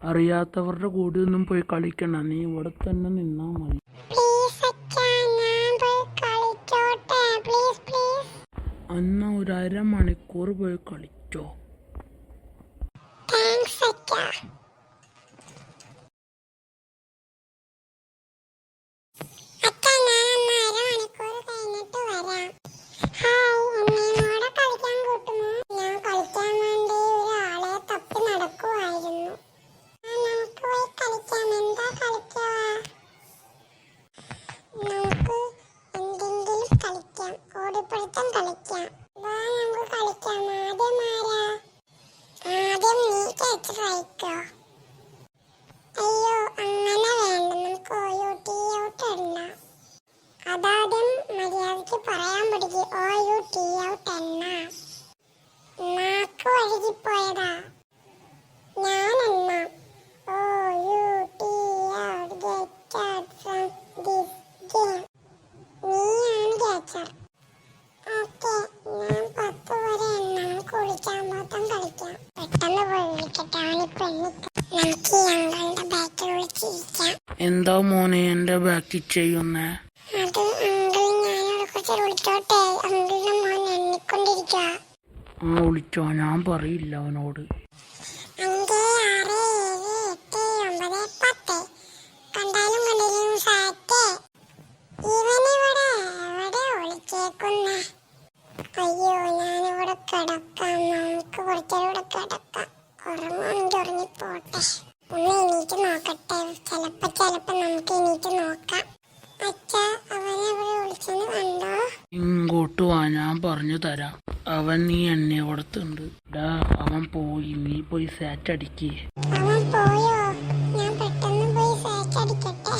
അറിയാത്തവരുടെ കൂടെ ഒന്നും പോയി കളിക്കണ്ട, നീ ഇവിടെ തന്നെ നിന്നാ മതി. അന്ന് ഒരു അരമണിക്കൂർ പോയി കളിച്ചോ. അതാദ്യം മര്യാദക്ക് പറയാൻ പഠിക്കും. ഓ യു ടി ഔട്ട് എന്ന നാക്ക് വഴുകിപ്പോയതാ. ഞാനെന്ന O U T out get out from this game. നീയാണ് ക്യാച്ചർ. ഓക്കെ, ഞാൻ 10 വരെ എണ്ണം കുളിക്കാൻ മൊത്തം കളിക്കാം. പെട്ടെന്ന് പോയി വിളിക്കട്ടെ, അവനിപ്പോ നമുക്ക് ഈ അങ്കളുടെ ബാക്കിൽ വിളിച്ചിരിക്കാം. എന്താ മോനെ എന്റെ ബാക്കിൽ ചെയ്യുന്നേ? അത് അങ്കിൾ, ഞാനവിടെ കുറച്ച് വിളിച്ചോട്ടെ. അങ്കിളിന്റെ മോൻ എണ്ണിക്കൊണ്ടിരിക്കുക. വിളിച്ചോ, ഞാൻ പറയില്ല അവനോട്. 5 6 7 8 9 10. കണ്ടാലും കണ്ടില്ലും സാറ്റ്. ഇവനിവിടെ എവിടെ ഒളിച്ചേക്കുന്നേ? അയ്യോ, ഞാനിവിടെ കിടക്കാം. നമുക്ക് കുറച്ചൂടെ കിടക്കാം. ഉറങ്ങുമെങ്കിൽ ഉറങ്ങിപ്പോട്ടെ. ഒന്ന് എണീറ്റ് നോക്കട്ടെ. ചിലപ്പോ നമുക്ക് എണീറ്റ് നോക്കാം. ഇങ്ങോട്ട് വാ, ഞാൻ പറഞ്ഞു തരാം. അവൻ നീ എന്നെ കൊടുത്തുണ്ട്. അവൻ പോയി, നീ പോയി സാറ്റ് അടിക്കേ. അവൻ പോയോ? ഞാൻ പെട്ടെന്ന് പോയി സാറ്റ് അടിക്കട്ടെ.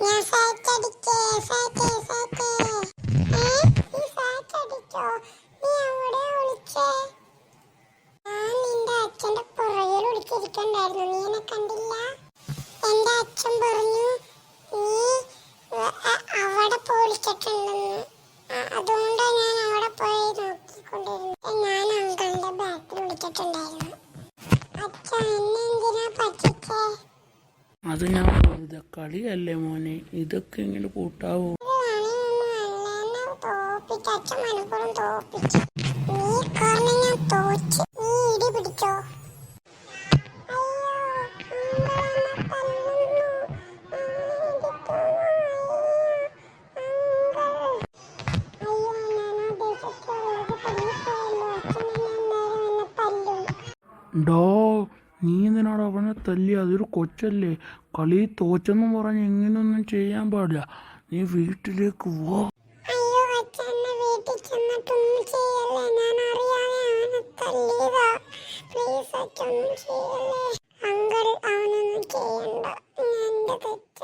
ഞാൻ സാറ്റ് അടിക്കേ. നീ സാറ്റ് അടിച്ചോ? നീ എവിടെ ഒളിച്ചേ? ഞാൻ നിന്റെ അച്ഛന്റെ പുറകിൽ ഒളിച്ചിരിക്കണ്ടായിരുന്നു. നീ എന്നെ കണ്ടില്ല? എന്റെ അച്ഛൻ പറഞ്ഞു നീ അവിടെ പോളിച്ചിട്ടുണ്ടെന്ന്. അതുകൊണ്ടാണ് ഞാൻ അവിടെ പോയി നോക്കിക്കൊണ്ടിരുന്നത്. ഞാൻ അങ്കിളിന്റെ ബാക്കിൽ വിളിച്ചിട്ടുണ്ടായിരുന്നു. അച്ഛ, എന്നെ എന്തിനാ പറ്റിച്ചേ? അത് ഞാൻ വെറുതെ കളിയല്ലേ മോനെ, ഇതൊക്കെ ഇങ്ങനെ കൂട്ടാവോ? അച്ഛൻ മനപ്പുറം തോപ്പിച്ചു. നീ കാരണം ഞാൻ തോച്ചു. നീ ഇടി പിടിച്ചോ? ഡോ, നീ എന്തിനാണ് അവനെ തല്ലി? അതൊരു കൊച്ചല്ലേ. കളി തോച്ചെന്നും പറഞ്ഞ് ഇങ്ങനെയൊന്നും ചെയ്യാൻ പാടില്ല. നീ വീട്ടിലേക്ക് പോ. അയ്യോ അച്ഛ, എന്നെ വീട്ടിൽ ചെന്നിട്ടൊന്നും ചെയ്യല്ലേ. ഞാൻ അറിയാതെ അവനെ തല്ലിയതാ. പ്ലീസ് അച്ഛ, ഒന്നും ചെയ്യല്ലേ. അങ്കിൾ, അവനൊന്നും ചെയ്യണ്ട. എന്റെ തെറ്റ.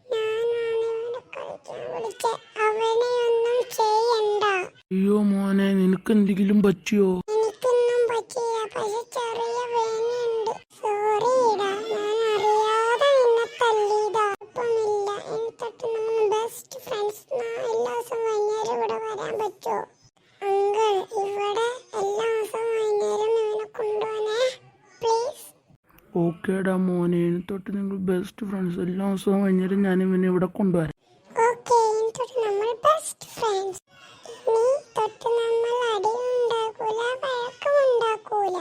ഞാനാണ് ഇവിടെ കളിക്കാൻ വിളിച്ചത്. അവനെ ഒന്നും ചെയ്യണ്ട. അയ്യോ മോനെ, നിനക്ക് എന്തെങ്കിലും പറ്റിയോ? എനിക്കൊന്നും പറ്റില്ല, പക്ഷെ ചെറിയ വേദനയുണ്ട്. സോറിടാ, ഞാൻ അറിയാതെ നിന്നെ തല്ലിയതാ. ഒന്നുമില്ല. ഇനി തൊട്ട് നമ്മൾ ബെസ്റ്റ് ഫ്രണ്ട്സ്. എല്ലാ ദിവസവും വൈകുന്നേരം ഇവിടെ വരാൻ പറ്റുമോ? അങ്കിൾ, ഇവിടെ എല്ലാ ദിവസവും വൈകുന്നേരം ഇവനെ കൊണ്ടുപോകാനേ പ്ലീസ്. ഓക്കേടാ മോനെ, ഇനി തൊട്ട് നിങ്ങൾ ബെസ്റ്റ് ഫ്രണ്ട്സ്. എല്ലാ ദിവസവും വൈകുന്നേരം ഞാൻ ഇവനെ ഇവിടെ കൊണ്ടുവരാം. ഓക്കെ, ഇനി തൊട്ട് നമ്മൾ ബെസ്റ്റ് ഫ്രണ്ട്സ്. ഇനി തൊട്ട് നമ്മൾ അടിയുണ്ടാക്കൂല, വഴക്കമുണ്ടാക്കൂല.